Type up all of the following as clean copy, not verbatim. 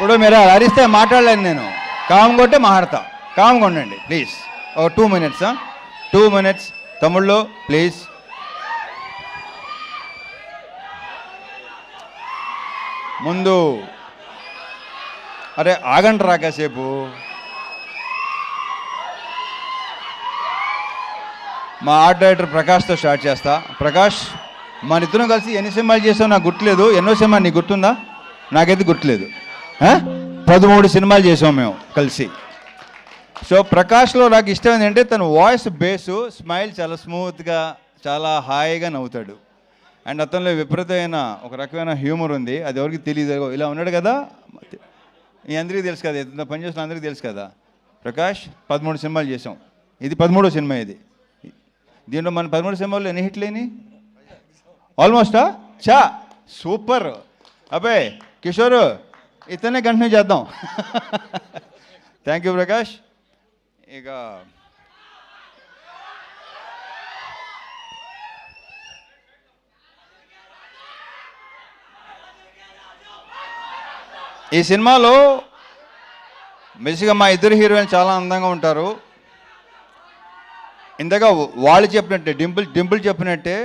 ఇప్పుడు మీరు అరిస్తే మాట్లాడలేను నేను. కామ్ కొట్టే మాట్లాడతా. కామ్గా ఉండండి ప్లీజ్. ఓ 2 minutes. 2 minutes తమ్ముళ్ళు ప్లీజ్. ముందు అరే ఆగండి రా కాసేపు. మా ఆర్ట్ డైరెక్టర్ ప్రకాష్తో స్టార్ట్ చేస్తా. ప్రకాష్, మన ఇద్దరం కలిసి ఎన్ని సినిమాలు చేసావు నాకు గుర్తులేదు. ఎన్నో సినిమా నీకు గుర్తుందా? నాకైతే గుర్తులేదు. 13 సినిమాలు చేసాం మేము కలిసి. సో ప్రకాష్లో నాకు ఇష్టం ఏంటంటే తన వాయిస్ బేసు, స్మైల్ చాలా స్మూత్గా, చాలా హాయిగా నవ్వుతాడు. అండ్ అతనిలో విపరీతమైన ఒక రకమైన హ్యూమర్ ఉంది. అది ఎవరికి తెలియదు. ఇలా ఉన్నాడు కదా, ఈ అందరికీ తెలుసు కదా, ఎంత పనిచేస్తున్న అందరికీ తెలుసు కదా. ప్రకాష్ 13 సినిమాలు చేసాం. ఇది 13వ సినిమా. ఇది దీంట్లో మన 13 సినిమాల్లో ఎన్ని హిట్లు అయినాయి? ఆల్మోస్టా చా సూపర్. అబ్బే కిషోర్, ఇతనే కంటిన్యూ చేద్దాం. Thank you Prakash. ఇక ఈ సినిమాలో బేసిక్గా మా ఇద్దరు హీరోయిన్ చాలా అందంగా ఉంటారు. ఇందాక వాళ్ళు చెప్పినట్టే, డింపుల్ చెప్పినట్టే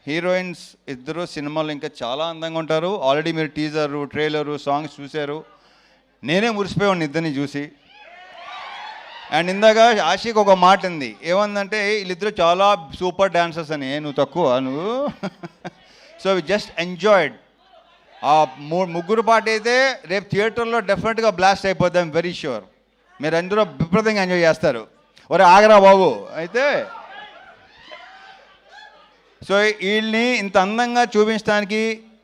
హీరోయిన్స్ ఇద్దరు సినిమాలో ఇంకా చాలా అందంగా ఉంటారు. ఆల్రెడీ మీరు టీజరు, ట్రైలరు, సాంగ్స్ చూశారు. నేనే మురిసిపోయాను ఇద్దరిని చూసి. అండ్ ఇందాక ఆషిక్ ఒక మాట ఉంది, ఏమందంటే వీళ్ళిద్దరు చాలా సూపర్ డాన్సర్స్ అని. నువ్వు తక్కువ నువ్వు. So we just enjoyed. ఆ ముగ్గురు పాట అయితే రేపు థియేటర్లో డెఫినెట్గా బ్లాస్ట్ అయిపోద్ది. I'm very sure. మీరు అందరూ విపరీతంగా ఎంజాయ్ చేస్తారు. ఒరే ఆగరా బాబు. అయితే సో వీళ్ళని ఇంత అందంగా చూపించడానికి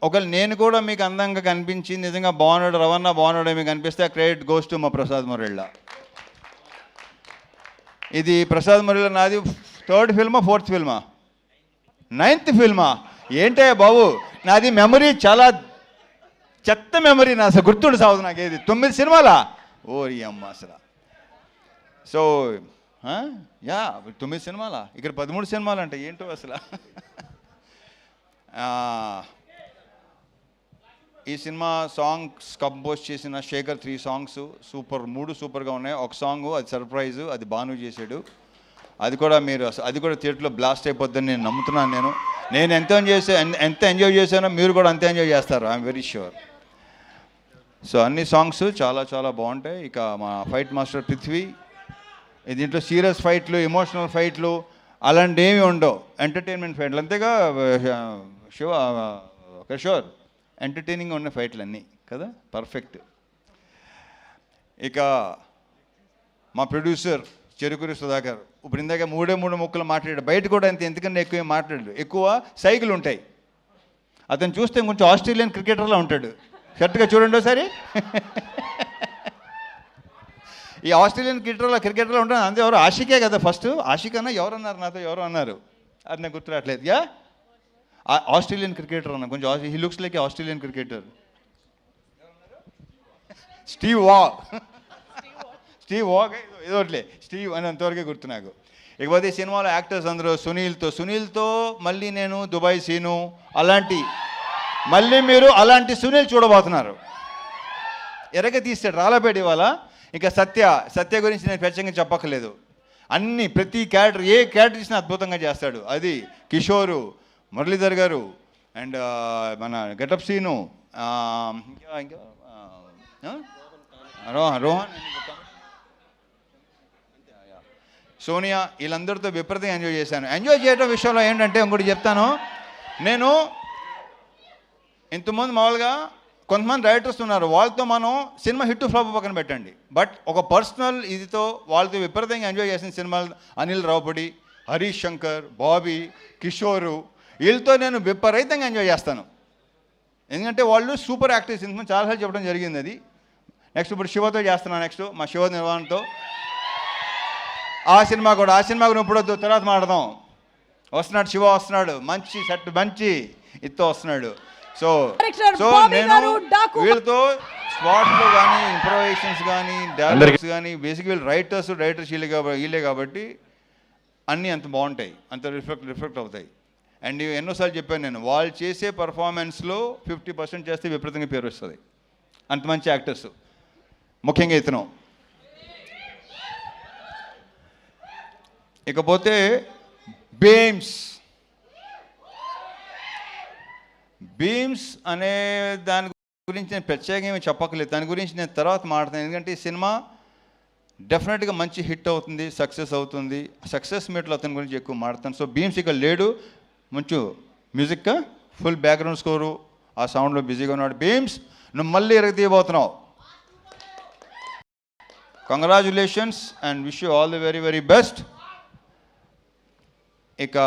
ఒకవేళ నేను కూడా మీకు అందంగా కనిపించి నిజంగా బాగున్నాడు, రవణ బాగున్నాడు మీకు అనిపిస్తే ఆ క్రెడిట్ గోస్ టు మా ప్రసాద్ మురళి. ఇది ప్రసాద్ మురళి నాది 3rd ఫిల్మా 4th ఫిల్మా 9th ఫిల్మా ఏంటే బాబు. నాది మెమరీ చాలా చెత్త మెమరీ. నా అసలు గుర్తుండి సాగుదు నాకు. ఏది 9 సినిమాలా? ఓరి అమ్మ అసలు. సో యా 9 సినిమాలా, ఇక్కడ 13 సినిమాలు అంటే ఏంటో అసలు. ఈ సినిమా సాంగ్స్ కంపోజ్ చేసిన శేఖర్ 3 సాంగ్స్ సూపర్, 3 సూపర్గా ఉన్నాయి. ఒక సాంగ్ అది సర్ప్రైజు, అది బాను చేశాడు. అది కూడా మీరు అది కూడా థియేటర్లో బ్లాస్ట్ అయిపోద్దని నేను నమ్ముతున్నాను. నేను ఎంత ఎంజాయ్ చేశానో మీరు కూడా అంతే ఎంజాయ్ చేస్తారు. I'm very sure. సో అన్ని సాంగ్స్ చాలా చాలా బాగుంటాయి. ఇక మా ఫైట్ మాస్టర్ పృథ్వీ, దీంట్లో సీరియస్ ఫైట్లు, ఎమోషనల్ ఫైట్లు అలాంటివి ఏమి ఉండవు. ఎంటర్టైన్మెంట్ ఫైట్లు అంతేగా కిషోర్. ఎంటర్టైనింగ్ ఉన్న ఫైట్లు అన్నీ కదా, పర్ఫెక్ట్. ఇక మా ప్రొడ్యూసర్ చెరుకూరి సుధాకర్ ఇప్పుడు ఇందాక 3 ముక్కలు మాట్లాడాడు. బయట కూడా ఎందుకన్నా ఎక్కువ మాట్లాడాడు. ఎక్కువ సైకిల్ ఉంటాయి. అతను చూస్తే కొంచెం ఆస్ట్రేలియన్ క్రికెటర్లా ఉంటాడు. కరెక్ట్గా చూడండి ఒకసారి. ఈ ఆస్ట్రేలియన్ క్రికెటర్లో ఉంటాడు. అంతే. ఎవరు? ఆషికే కదా ఫస్ట్. ఆషిక్ అన్న ఎవరన్నారు నాతో, ఎవరు అన్నారు, అది నాకు గుర్తు రావట్లేదు. యా ఆస్ట్రేలియన్ క్రికెటర్ అన్న, కొంచెం he looks like Australian cricketer. Steve Waugh ఏదోట్లే, స్టీవ్ అని అంతవరకే గుర్తు నాకు. ఇకపోతే ఈ సినిమాలో యాక్టర్స్ అందరూ సునీల్తో మళ్ళీ నేను దుబాయ్ సీను అలాంటి, మళ్ళీ మీరు అలాంటి సునీల్ చూడబోతున్నారు. ఎరగ తీస్తాడు రాళ్ళపేట ఇవాళ. ఇక సత్య గురించి నేను ప్రత్యేకంగా చెప్పక్కర్లేదు. ప్రతి క్యారెక్టర్, ఏ క్యారెక్టర్ ఇచ్చినా అద్భుతంగా చేస్తాడు. అది కిషోరు, మురళీధర్ గారు అండ్ మన గెటప్ సీను, రోహన్, సోనియా, వీళ్ళందరితో విపరీతంగా ఎంజాయ్ చేశాను. ఎంజాయ్ చేయడం విషయంలో ఏంటంటే ఇంకోటి చెప్తాను. నేను ఇంతకుముందు మామూలుగా కొంతమంది డైరెక్టర్స్ ఉన్నారు, వాళ్ళతో మనం సినిమా హిట్ ఫ్లాప్ పక్కన పెట్టండి. బట్ ఒక పర్సనల్ ఇదితో వాళ్ళతో విపరీతంగా ఎంజాయ్ చేసిన సినిమాలు అనిల్ రావుపూడి, హరీష్ శంకర్, బాబీ, కిషోరు, వీళ్ళతో నేను విపరీతంగా ఎంజాయ్ చేస్తాను. ఎందుకంటే వాళ్ళు సూపర్ యాక్టర్స్. ఇంతకుముందు చాలాసార్లు చెప్పడం జరిగింది అది. నెక్స్ట్ ఇప్పుడు శివతో చేస్తున్నాను. నెక్స్ట్ మా శివ నిర్వాణతో ఆ సినిమా కూడా ఇప్పుడు వద్దు, తర్వాత మాట్లాడదాం. వస్తున్నాడు శివ, వస్తున్నాడు. మంచి సెట్, మంచి ఇతో వస్తున్నాడు. సో నేను వీళ్ళతో స్పాట్స్లో కానీ, ఇంప్రొవైజేషన్స్ కానీ, డైలాగ్స్ కానీ, బేసిక్ వీళ్ళు రైటర్స్ వీళ్ళే కాబట్టి అన్నీ అంత బాగుంటాయి, అంత రిఫ్లెక్ట్ అవుతాయి. అండ్ ఎన్నోసార్లు చెప్పాను నేను, వాళ్ళు చేసే పర్ఫార్మెన్స్లో 50% చేస్తే విపరీతంగా పేరు వస్తుంది. అంత మంచి యాక్టర్స్. ముఖ్యంగా ఇతను. ఇకపోతే బీమ్స్ అనే దాని గురించి నేను ప్రత్యేకంగా చెప్పక్కర్లేదు, దాని గురించి నేను తర్వాత మాట్లాడతాను. ఎందుకంటే ఈ సినిమా డెఫినెట్గా మంచి హిట్ అవుతుంది, సక్సెస్ అవుతుంది. సక్సెస్ మీట్లో అతని గురించి ఎక్కువ మాట్లాడతాను. సో బీమ్స్ ఇక్కడ లేడు, మంచి మ్యూజిక్ ఫుల్ బ్యాక్గ్రౌండ్ స్కోరు, ఆ సౌండ్లో బిజీగా ఉన్నాడు. బీమ్స్, నువ్వు మళ్ళీ ఎరగతీయబోతున్నావు. Congratulations and wish you all the very very best. ఇక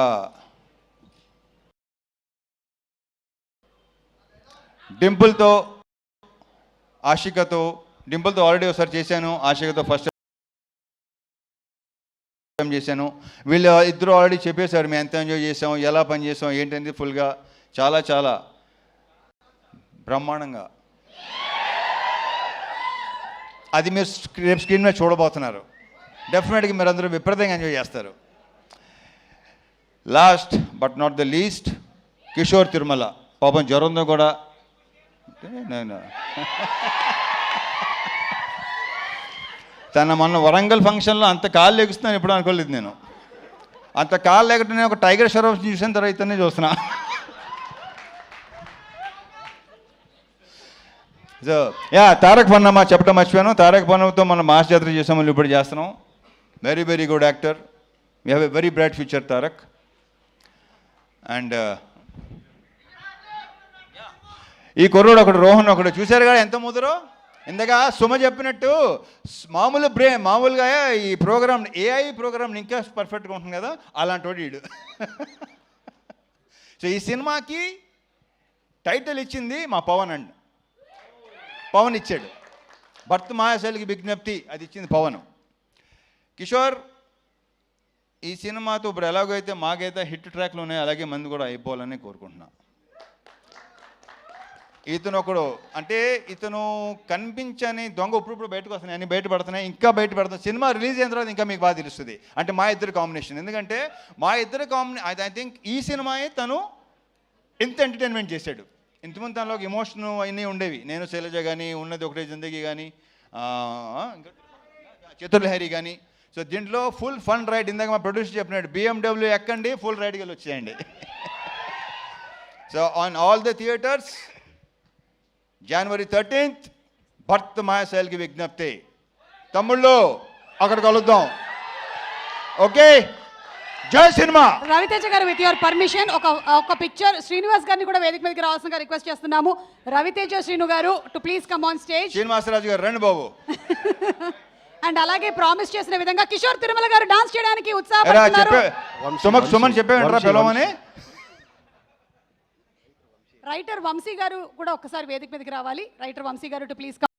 డింపుల్తో ఆల్రెడీ ఒకసారి చేశాను, ఆషికతో ఫస్ట్ టైం చేశాను. వీళ్ళు ఇద్దరు ఆల్రెడీ చెప్పేశారు మేము ఎంత ఎంజాయ్ చేసాం, ఎలా పని చేసాం ఏంటంటే ఫుల్గా చాలా చాలా బ్రహ్మాండంగా. అది మీరు స్క్రీన్ మీద చూడబోతున్నారు. డెఫినెట్గా మీరు అందరూ విపరీతంగా ఎంజాయ్ చేస్తారు. Last but not the least, Kishore Tirumala. పాపం జ్వరంతో కూడా నేను తన మొన్న వరంగల్ ఫంక్షన్లో అంత కాళ్ళు ఎగుస్తున్నాను ఎప్పుడు అనుకోలేదు నేను. అంత కాళ్ళు ఎగటం నేను ఒక టైగర్ షరఫ్ చూసిన తర్వాత ఇతనే చూస్తున్నా. సో తారక్ పన్నమ్మ చెప్పడం మర్చిపోయాను. తారక్ పన్నమ్మతో మనం మాస్ జాతర చేసాము, ఇప్పుడు చేస్తున్నాం. Very very good actor. We have a very bright future Tarak. And ఈ కుర్రోడు ఒకడు రోహన్ ఒకడు చూశారు కదా ఎంత ముదరో. ఇంతగా సుమ చెప్పినట్టు మామూలుగా ఈ ప్రోగ్రామ్ ఏఐ ప్రోగ్రామ్ ఇంకా పర్ఫెక్ట్గా ఉంటుంది కదా, అలాంటి వాడు వీడు. సో ఈ సినిమాకి టైటిల్ ఇచ్చింది మా పవన్ ఇచ్చాడు. భర్త మాయాశైలికి విజ్ఞప్తి అది ఇచ్చింది పవన్. కిషోర్, ఈ సినిమాతో ఇప్పుడు ఎలాగో అయితే మాకైతే హిట్ ట్రాక్లు ఉన్నాయి, అలాగే మంది కూడా అయిపోవాలని కోరుకుంటున్నా. ఇతను ఒకడు అంటే ఇతను కనిపించని దొంగ ఇప్పుడు బయటకు వస్తున్నాయి, అన్ని బయటపడుతున్నాయి, ఇంకా బయటపడుతున్నాయి. సినిమా రిలీజ్ అయిన తర్వాత ఇంకా మీకు బాగా తెలుస్తుంది. అంటే మా ఇద్దరు కాంబినేషన్, ఎందుకంటే మా ఇద్దరు ఐ థింక్ ఈ సినిమాయే తను ఇంత ఎంటర్టైన్మెంట్ చేశాడు. ఇంతకుముందు తనలో ఒక ఎమోషన్ అన్నీ ఉండేవి. నేను శైలజ కానీ, ఉన్నది ఒకటే జిందగీ కానీ, చతుర్లహరి కానీ. సో దీంట్లో ఫుల్ ఫన్ రైడ్. ఇందాక మా ప్రొడ్యూసర్ చెప్పినాడు, BMW ఎక్కండి, ఫుల్ రైడ్కి వెళ్ళి వచ్చేయండి. So on all the theatres January 13th, భర్త మాయాశైలికి విజ్ఞప్తి. తమ్ముళ్ళు అక్కడ కలుద్దాం. ఓకే, జై సినిమా. రవితేజ గారు, విత్ యువర్ పర్మిషన్ ఒక పిక్చర్ శ్రీనివాస్ గారిని కూడా వేదిక మీదకి రావాల్సిందిగా రిక్వెస్ట్ చేస్తున్నాము. రవితేజ శ్రీను గారు to please come on stage. Srinivasaraju గారు రండి బాబు. అండ్ అలాగే ప్రామిస్ చేసిన విధంగా కిషోర్ తిరుమల గారు డాన్స్ చేయడానికి ఉత్సాహపడుతున్నారు. సుమన్ చెప్పేయండి పిలవమని. రైటర్ వంశీ గారు కూడా ఒక్కసారి వేదిక మీదకి రావాలి. రైటర్ వంశీ గారు టు ప్లీజ్